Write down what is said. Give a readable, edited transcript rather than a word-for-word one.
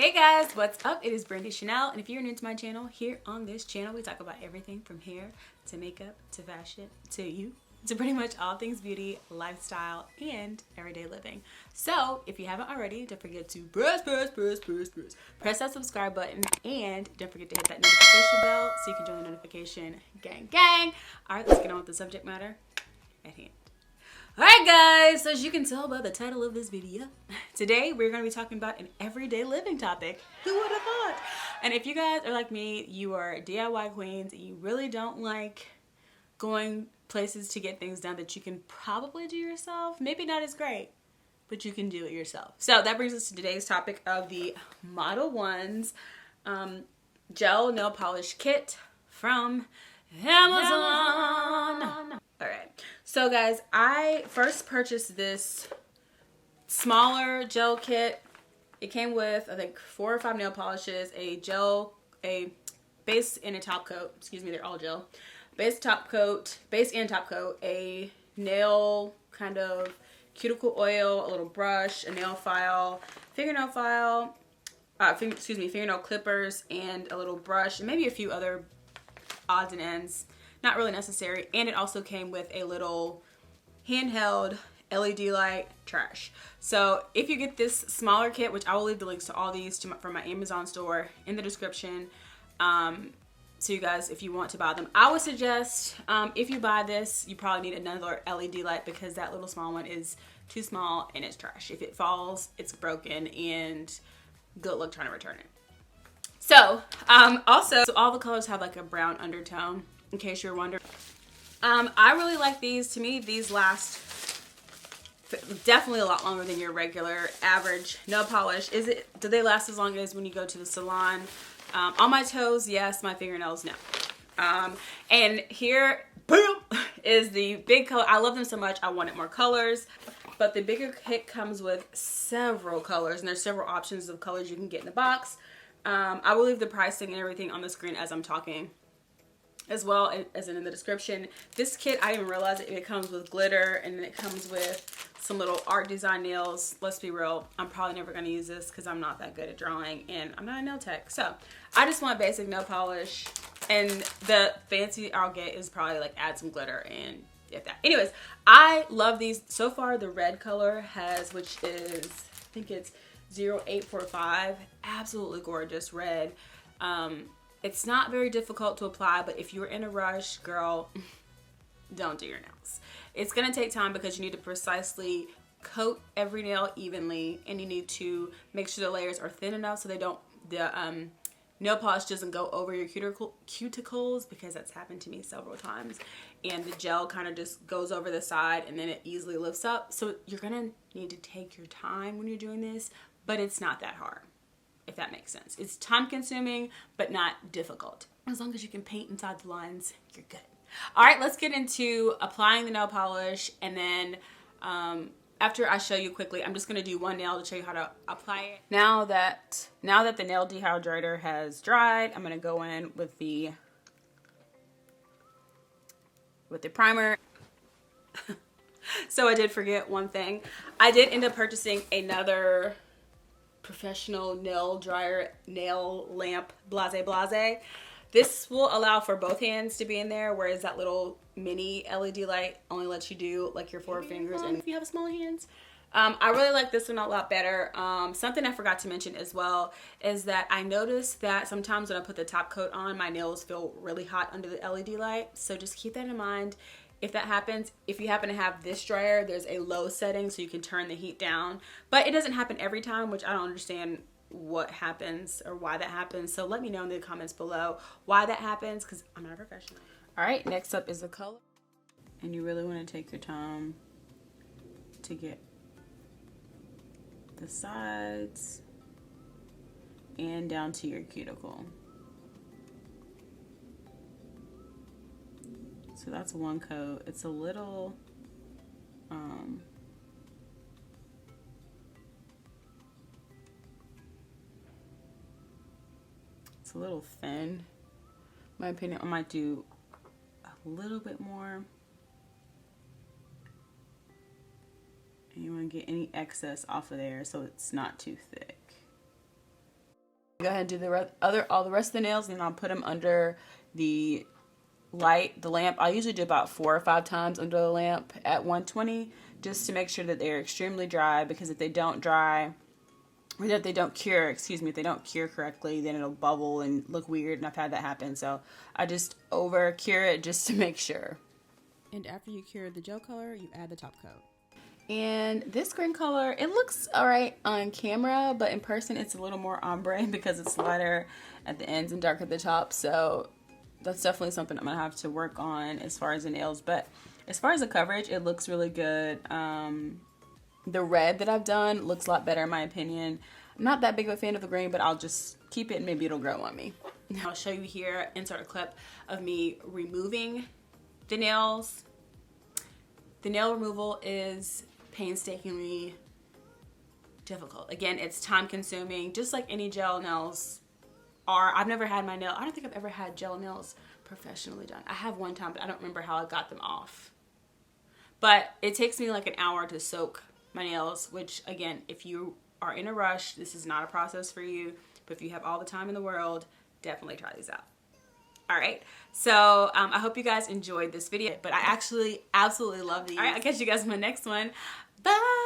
Hey guys, what's up? It is Brandy Chanell, and if you're new to my channel, here on this channel we talk about everything from hair to makeup to fashion to pretty much all things beauty, lifestyle, and everyday living. So if you haven't already, don't forget to press that subscribe button, and don't forget to hit that notification bell so you can join the notification gang. All right, let's get on with the subject matter at hand. Alright guys, so as you can tell by the title of this video, today we're going to be talking about an everyday living topic. Who would have thought? And if you guys are like me, you are DIY queens, and you really don't like going places to get things done that you can probably do yourself. Maybe not as great, but you can do it yourself. So that brings us to today's topic of the Model 1's gel nail polish kit from Amazon. Alright, so guys, I first purchased this smaller gel kit. It came with, I think, 4 or 5 nail polishes, a base and a top coat. Excuse me, they're all gel. Base and top coat, a nail kind of cuticle oil, a little brush, a nail file, fingernail clippers, and a little brush, and maybe a few other odds and ends. Not really necessary. And it also came with a little handheld LED light trash. So if you get this smaller kit, which I will leave the links to all these from my Amazon store in the description, so you guys, if you want to buy them, I would suggest if you buy this, you probably need another LED light because that little small one is too small and it's trash. If it falls, it's broken, and good luck trying to return it. So also, all the colors have like a brown undertone, in case you're wondering. I really like these. To me, these last definitely a lot longer than your regular average nail polish. Do they last as long as when you go to the salon? On my toes, yes. My fingernails, no. And here, boom, is the big color. I love them so much, I wanted more colors. But the bigger kit comes with several colors, and there's several options of colors you can get in the box. I will leave the pricing and everything on the screen as I'm talking, as well as in the description. This kit, I didn't realize it comes with glitter, and then it comes with some little art design nails. Let's be real, I'm probably never going to use this because I'm not that good at drawing and I'm not a nail tech. So I just want basic nail polish, and the fancy I'll get is probably like add some glitter and if that. Anyways, I love these. So far the red color has, which is, I think it's 0845, absolutely gorgeous red. It's not very difficult to apply, but if you're in a rush, girl, don't do your nails. It's going to take time because you need to precisely coat every nail evenly, and you need to make sure the layers are thin enough so the nail polish doesn't go over your cuticles, because that's happened to me several times, and the gel kind of just goes over the side and then it easily lifts up. So you're going to need to take your time when you're doing this, but it's not that hard, if that makes sense. It's time consuming, but not difficult. As long as you can paint inside the lines, you're good. All right, let's get into applying the nail polish, and then after I show you quickly, I'm just gonna do one nail to show you how to apply it. Now that the nail dehydrator has dried, I'm gonna go in with the primer. So I did forget one thing. I did end up purchasing another professional nail dryer, nail lamp, blase. This will allow for both hands to be in there, whereas that little mini LED light only lets you do like your 4 fingers, and if you have small hands. I really like this one a lot better. Something I forgot to mention as well is that I noticed that sometimes when I put the top coat on, my nails feel really hot under the LED light. So just keep that in mind. If that happens, if you happen to have this dryer, there's a low setting so you can turn the heat down. But it doesn't happen every time, which I don't understand what happens or why that happens. So let me know in the comments below why that happens, because I'm not a professional. All right, next up is the color. And you really want to take your time to get the sides and down to your cuticle. So that's one coat. It's a little it's a little thin. In my opinion, I might do a little bit more. And you want to get any excess off of there so it's not too thick. Go ahead and do all the rest of the nails, and then I'll put them under the lamp. I usually do about 4 or 5 times under the lamp at 120, just to make sure that they're extremely dry, because if they don't dry, or if they don't cure, if they don't cure correctly, then it'll bubble and look weird, and I've had that happen. So I just over cure it just to make sure. And after you cure the gel color, you add the top coat. And this green color, it looks alright on camera, but in person it's a little more ombre because it's lighter at the ends and dark at the top. So that's definitely something I'm gonna have to work on as far as the nails. But as far as the coverage, it looks really good. The red that I've done looks a lot better in my opinion. I'm not that big of a fan of the green, but I'll just keep it and maybe it'll grow on me. I'll show you here, insert a clip of me removing the nails. The nail removal is painstakingly difficult. Again, it's time consuming, just like any gel nails are. I've never had I don't think I've ever had gel nails professionally done. I have one time, but I don't remember how I got them off. But it takes me like an hour to soak my nails, which again, if you are in a rush, this is not a process for you. But if you have all the time in the world, definitely try these out. All right, so I hope you guys enjoyed this video, but I actually absolutely love these. All right, I'll catch you guys in my next one. Bye.